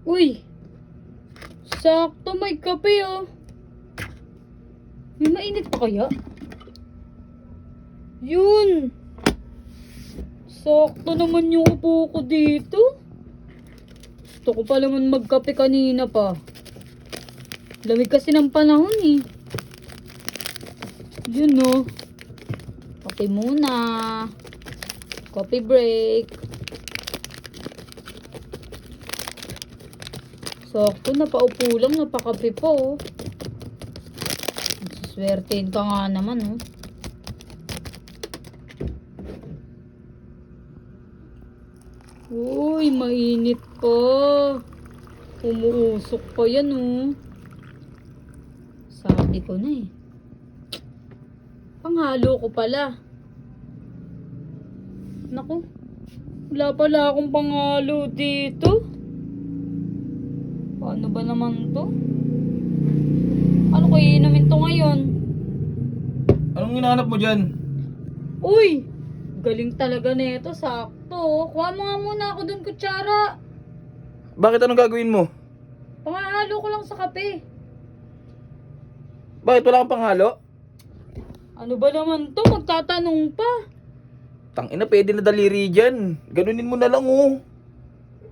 Uy, sakto may kape oh. May mainit pa kaya? Yun. Sakto naman yung upo ko dito. Gusto ko pa naman magkape kanina pa. Lamig kasi ng panahon eh. Yun no. Kape muna. Coffee break. Sakto, napaupo lang, napakape po. Swertein ka nga naman, oh. Uy, mainit pa. Umuusok pa yan, oh. Sabi ko na eh. Panghalo ko pala. Naku, wala pala akong panghalo dito. Paano ba naman to? Ano ko iinumin to ngayon? Anong hinahanap mo dyan? Uy! Galing talaga nito, sakto. Kuha mo nga muna ako dun, kutsara. Bakit anong gagawin mo? Pangahalo ko lang sa kape. Bakit wala kang panghalo? Ano ba naman to? Magtatanong pa. Tangina, pwede na daliri dyan. Ganunin mo na lang oh.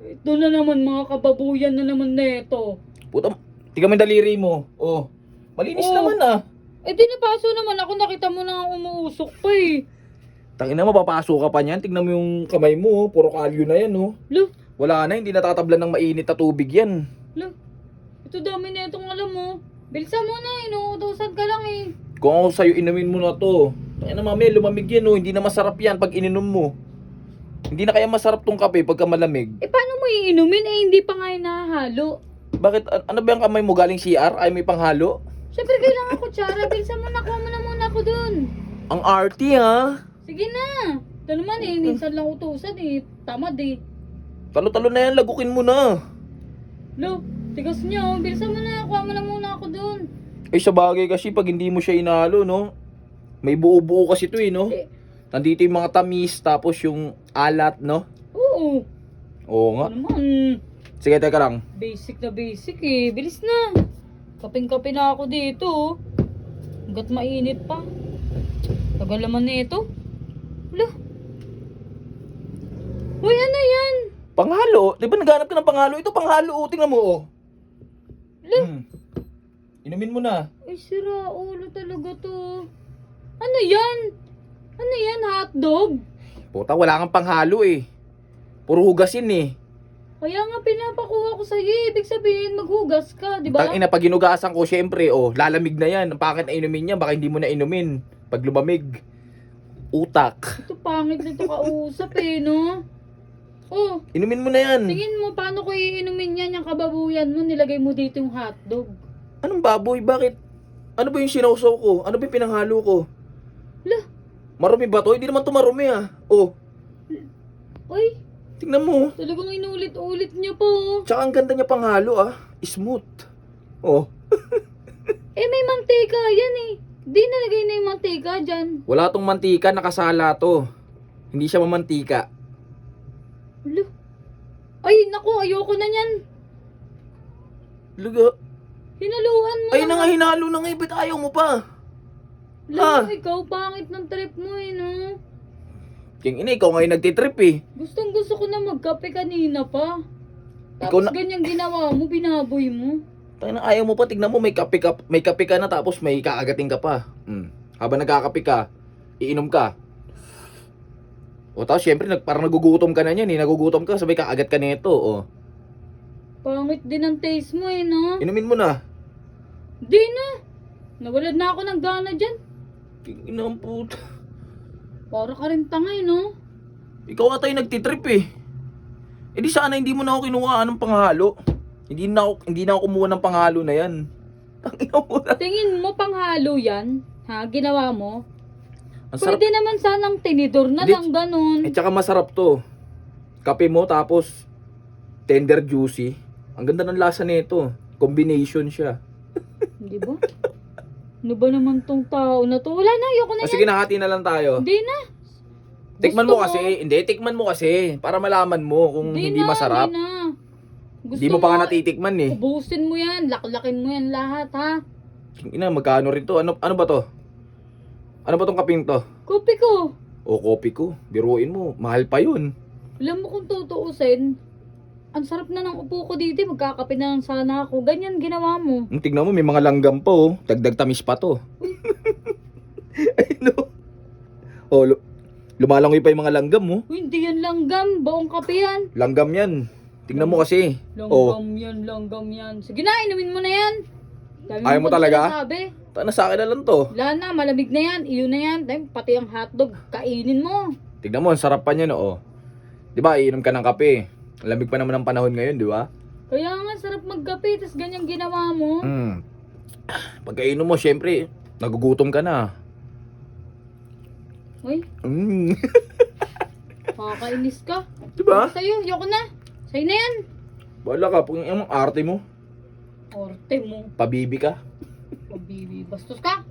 Ito na naman, mga kababuyan na naman neto. Puta, tiga mo yung daliri mo. Oh, malinis Oh. naman ah. Eh di napaso naman ako, nakita mo na umuusok pa eh. Tangina, mapapasok ka pa niyan. Tignan mo yung kamay mo oh. Puro kalyo na yan oh. Lo, Wala na, hindi natatablan ng mainit na tubig yan. lo. Ito dami netong alam mo. Bilisan mo na, inuutosan ka lang eh. Kung ako sa'yo, inumin mo na to. Tangina, mamaya lumamig yan oh. Hindi na masarap yan pag ininom mo. Hindi na kaya masarap tong kape pagka malamig. Eh paano mo iinumin eh hindi pa nga hinahalo? Bakit? Ano ba yung kamay mo galing CR? Ay may panghalo? Siyempre kailangan kutsara, bilisan mo na, kuha mo na muna ako dun. Ang arty ha. Sige na. Ito naman eh, minsan lang utusan eh. Tamad eh. Talo-talo na yan, lagukin mo na. Lo, tigas nyo. Bilisan mo na, kuha mo na muna ako dun. Eh sa bagay kasi pag hindi mo siya inalo, no? May buo-buo kasi ito eh, no? Eh, Nandito yung mga tamis, tapos yung alat, no? oo. Oo nga. Ano naman, Sige, teka lang. basic na basic eh. Bilis na. Kaping-kape na ako dito oh. Hanggat mainit pa. Tagal naman na ito. Lo. Uy, ano yan? Panghalo? Di ba naghanap ka ng panghalo? Ito panghalo, oh. Tingnan mo, oh. Lo. Inumin mo na. Ay, sira ulo talaga to. Ano yan? Ano yan, hotdog? Puta, wala kang panghalo eh. Puro hugasin eh. Kaya nga pinapakuha ko sa'yo. Ibig sabihin, maghugas ka, di ba? Tangina, pag inugasan ko, syempre, oh, lalamig na yan. Bakit na inumin niya? Baka hindi mo na inumin. Pag lumamig. Utak. Ito pangit nito kausap eh, no? Oh, Inumin mo na yan. tingin mo paano ko iinumin yan yung kababuyan mo, nilagay mo dito yung hotdog. Anong baboy? Bakit? Ano ba yung sinausaw ko? Ano ba yung pinanghalo ko? Lah, Marumi ba to? Hindi naman to marumi ah. Oh, uy, tingnan mo. talagang inulit-ulit niyo po. Tsaka ang ganda niya panghalo ah. Smooth. Oh, Eh, may mantika yan eh. Di nalagay na yung mantika dyan. wala tong mantika, nakasala to. Hindi siya mamantika. Lo. Ay, naku, ayoko na yan. Luga. Hinaluan mo Ay na nga, hinalo na nga. Ba't ayaw mo pa? Lang, Ah. ikaw, pangit ng trip mo eh, no? King ina, ikaw ngayon nagtitrip eh. Gustong gusto ko na magkape kanina pa. Ikaw Tapos na- ganyang ginawa mo, binaboy mo. Tayo na ayaw mo pa, tignan mo, may kape ka na tapos may kaagating ka pa. Habang nagkakape ka, iinom ka. O tapos syempre, parang nagugutom ka na niyan eh. Nagugutom ka, sabay kaagat ka nito. O, Pangit din ang taste mo eh, no? inumin mo na. Di na. Nawalad na ako ng gana dyan. Ina ang puta. Para ka rin tanga eh, no? Ikaw nga tayo nagtitrip eh. E di sana hindi mo na ako kinuha ng panghalo. Hindi na ako kumuha ng panghalo na yan. Tangina mo na. Tingin mo panghalo yan? Ha? Ginawa mo? Ang sarap. Pwede naman sanang tinidor na Hindi. lang ganun. Eh tsaka masarap to. Kape mo tapos tender juicy. Ang ganda ng lasa nito. Combination siya. Di ba? Ano ba naman tong tao na to? Wala na, ayoko na O sige, nahati na lang tayo. Hindi na. Tikman Gusto mo kasi. Hindi, tikman mo kasi. Para malaman mo kung hindi masarap. Hindi na. Hindi mo pa nga natitikman eh. Ubusin mo yan, laklakin mo yan lahat ha. Ina, magkano rin to? Ano ba to? Ano ba tong kaping to? Kopi ko. O, kopi ko. Biruin mo, mahal pa yun. Alam mo kung tutuusin, ang sarap na ng upo ko dito, magkakape na lang sana ako. Ganyan ginawa mo. Tingnan mo, may mga langgam pa oh. Dagdag tamis pa to. Ay, no. Oh, lumalangoy pa yung mga langgam oh. Uy, hindi yan langgam, baong kape yan. Langgam yan. Tingnan mo kasi. Oh, Langgam yan. Sige na, inumin mo na yan. Dami Ayaw mo pa talaga? sinasabi. tana sa akin na lang to. Wala na, malamig na yan. Iyo na yan. Dahil pati ang hotdog, kainin mo. Tingnan mo, ang sarap pa niya no oh. 'Di ba, iinom ka ng kape. Lamig pa naman ang panahon ngayon, 'di ba? Kaya nga, sarap magkape, tas ganyan ginawa mo. Pagkainom mo, syempre, nagugutom ka na. Uy, Mm. kakainis ka. 'Di ba? Sa'yo, yoko na. Sa'yo na yan. Wala ka, kung yung arte mo, Orte mo. pabibi ka. Pabibi, bastos ka.